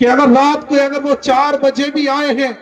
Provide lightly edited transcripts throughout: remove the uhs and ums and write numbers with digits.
کہ اگر رات کو اگر وہ 4 بجے بھی آئے ہیں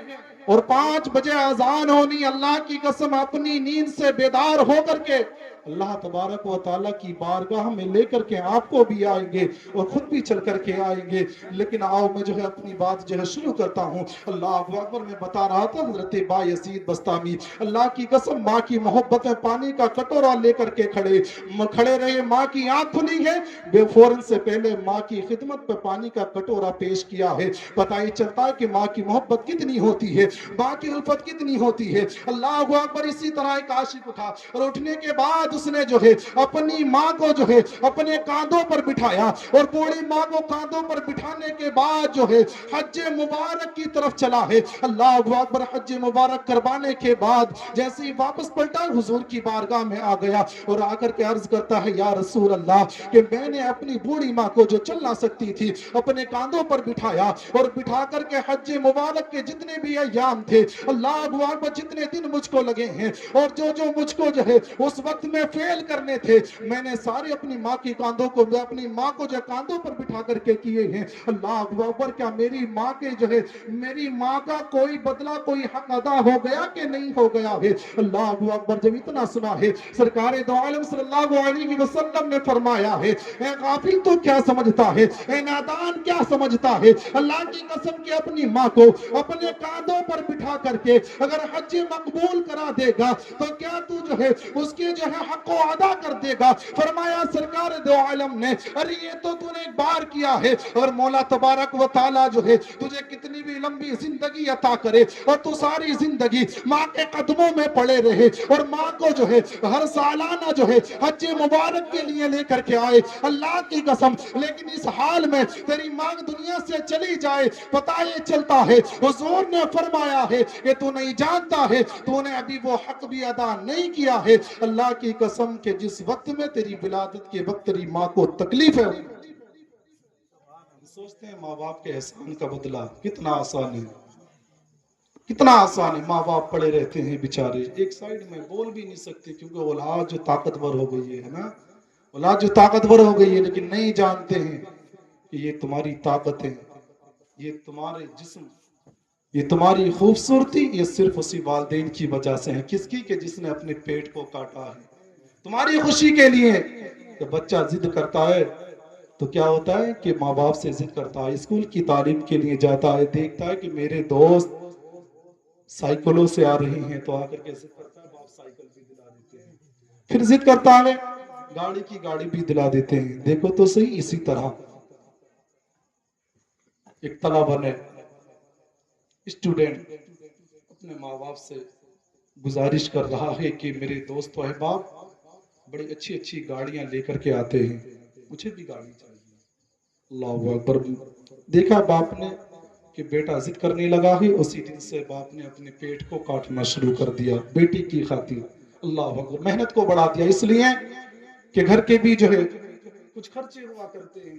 اور 5 بجے اذان ہونی، اللہ کی قسم اپنی نیند سے بیدار ہو کر کے اللہ تبارک و تعالیٰ کی بارگاہ میں لے کر کے آپ کو بھی آئیں گے اور خود بھی چل کر کے آئیں گے۔ لیکن آؤ میں جو ہے اپنی بات جو ہے شروع کرتا ہوں۔ اللہ اکبر، میں بتا رہا تھا حضرت با یزید بستامی، اللہ کی قسم ماں کی محبت میں پانی کا کٹورا لے کر کے کھڑے رہے، ماں کی آنکھ کھلی ہے، بے فوراً سے پہلے ماں کی خدمت پہ پانی کا کٹورا پیش کیا ہے۔ پتہ ہی چلتا ہے کہ ماں کی محبت کتنی ہوتی ہے، ماں کی الفت کتنی ہوتی ہے۔ اللہ اکبر، اسی طرح ایک عاشق اٹھا اور اٹھنے کے بعد اس نے جو ہے اپنی ماں کو جو ہے اپنے کاندھوں پر بٹھایا، اور بوڑھی ماں کو کاندھوں پر بٹھانے کے بعد جو ہے حج مبارک کی طرف چلا ہے۔ اللہ اکبر، حج مبارک کروانے کے بعد جیسے ہی واپس پلٹا، حضور کی بارگاہ میں آ گیا اور آ کر کے عرض کرتا ہے یا رسول اللہ کہ میں نے اپنی بوڑھی ماں کو جو چل نہ سکتی تھی اپنے کاندھوں پر بٹھایا، اور بٹھا کر کے حج مبارک کے جتنے بھی ایام تھے، اللہ اکبر، جتنے دن مجھ کو لگے ہیں اور جو مجھ کو جو ہے اس وقت میں فیل کرنے تھے، میں نے سارے اپنی ماں کی کاندھوں کو، اپنی ماں کو جو کاندھوں پر بٹھا کر کے کیے ہیں۔ اللہ اکبر، کیا میری ماں کے جو ہے میری ماں کا کوئی بدلہ، کوئی حق ادا ہو گیا کہ نہیں ہو گیا ہے؟ اللہ اکبر، جب اتنا سنا ہے سرکار دو عالم صلی اللہ علیہ وسلم نے فرمایا ہے، اے غافل تو کیا سمجھتا ہے، اے نادان کیا سمجھتا ہے، اللہ کی قسم کہ اپنی ماں کو اپنے کاندھوں پر بٹھا کر کے اگر حج مقبول کرا دے گا تو کیا تو جو ہے اس کے جو ہے حق کو ادا کر دے گا؟ فرمایا سرکار دو عالم نے، ارے یہ تو نے ایک بار کیا ہے، اور مولا تبارک و تعالیٰ جو ہے تجھے کتنی بھی لمبی زندگی عطا کرے اور تو ساری زندگی ماں کے قدموں میں پڑے رہے اور ماں کو جو ہے ہر سالانہ جو ہے حج مبارک کے لیے لے کر کے آئے، اللہ کی قسم، لیکن اس حال میں تیری ماں دنیا سے چلی جائے، پتہ یہ چلتا ہے حضور نے فرمایا ہے کہ تو نہیں جانتا ہے، تو نے ابھی وہ حق بھی ادا نہیں کیا ہے، اللہ کی قسم کہ جس وقت میں تیری ولادت کے وقت تیری ماں کو تکلیف ہے۔ سوچتے ہیں ماں باپ کے احسان کا بدلہ کتنا آسان ہے، کتنا آسان ہے۔ ماں باپ پڑے رہتے ہیں بیچارے، ایک سائیڈ میں بول بھی نہیں سکتے کیونکہ اولاد جو طاقتور ہو گئی ہے نا، اولاد جو طاقتور ہو گئی ہے، لیکن نہیں جانتے ہیں کہ یہ تمہاری طاقت ہے، یہ تمہارے جسم، یہ تمہاری خوبصورتی، یہ صرف اسی والدین کی وجہ سے ہے۔ کس کی؟ کہ جس نے اپنے پیٹ کو کاٹا ہے تمہاری خوشی کے لیے۔ کہ بچہ ضد کرتا ہے تو کیا ہوتا ہے کہ ماں باپ سے ضد کرتا ہے، اسکول کی تعلیم کے لیے جاتا ہے، دیکھتا ہے کہ میرے دوست سائیکلوں سے آ رہی ہیں تو آ کر کے ضد کرتا ہے، باپ سائیکل بھی دلا دیتے ہیں، پھر ضد کرتا ہے گاڑی کی گاڑی بھی دلا دیتے ہیں۔ دیکھو تو صحیح، اسی طرح ایک طلبہ نے، اسٹوڈنٹ اپنے ماں باپ سے گزارش کر رہا ہے کہ میرے دوست و احباب بڑی اچھی اچھی گاڑیاں لے کر کے آتے ہیں، مجھے بھی گاڑی چاہیے۔ اللہ اکبر، دیکھا باپ نے کہ بیٹا ضد کرنے لگا ہے، اسی دن سے باپ نے اپنے پیٹ کو کاٹنا شروع کر دیا بیٹی کی خاطر۔ اللہ اکبر، محنت کو بڑھا دیا، اس لیے کہ گھر کے بھی جو ہے کچھ خرچے ہوا کرتے ہیں،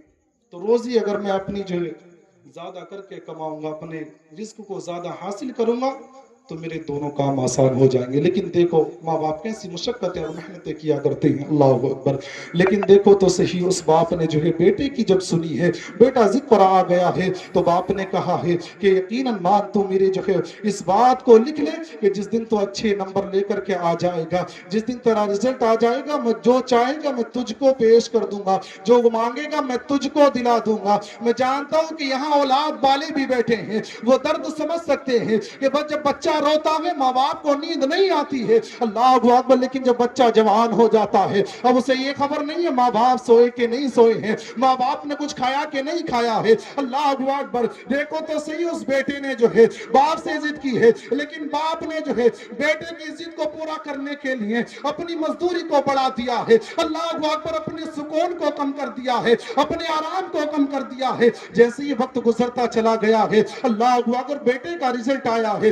تو روزی اگر میں اپنی جو ہے زیادہ کر کے کماؤں گا، اپنے رزق کو زیادہ حاصل کروں گا تو میرے دونوں کام آسان ہو جائیں گے۔ لیکن دیکھو ماں باپ کیسی مشقتیں اور محنتیں کیا کرتے ہیں، اللہ اکبر۔ لیکن دیکھو تو صحیح، اس باپ نے جو ہے بیٹے کی جب سنی ہے، بیٹا ضد پر آ گیا ہے، تو باپ نے کہا ہے کہ یقیناً ماں تو میرے جو ہے اس بات کو لکھ لے کہ جس دن تو اچھے نمبر لے کر کے آ جائے گا، جس دن تیرا رزلٹ آ جائے گا، میں جو چاہے گا میں تجھ کو پیش کر دوں گا، جو مانگے گا میں تجھ کو دلا دوں گا۔ میں جانتا ہوں کہ یہاں اولاد والے بھی بیٹھے ہیں، وہ درد سمجھ سکتے ہیں کہ جب بچہ روتا ہے ماں باپ کو نیند نہیں آتی ہے، اللہ اکبر، لیکن جب بچہ جوان ہو جاتا ہے اب اسے یہ خبر نہیں ہے ماں باپ سوئے کہ نہیں سوئے ہیں، ماں باپ نے کچھ کھایا کہ نہیں کھایا ہے۔ اللہ اکبر، دیکھو تو صحیح، اس بیٹے نے جو ہے باپ سے ضد کی ہے، لیکن باپ نے جو ہے بیٹے کی ضد کو پورا کرنے کے لیے اپنی مزدوری کو بڑھا دیا ہے، اللہ اکبر، اپنے سکون کو کم کر دیا ہے، اپنے آرام کو کم کر دیا ہے۔ جیسے ہی وقت گزرتا چلا گیا ہے، اللہ اکبر، بیٹے کا رزلٹ آیا ہے،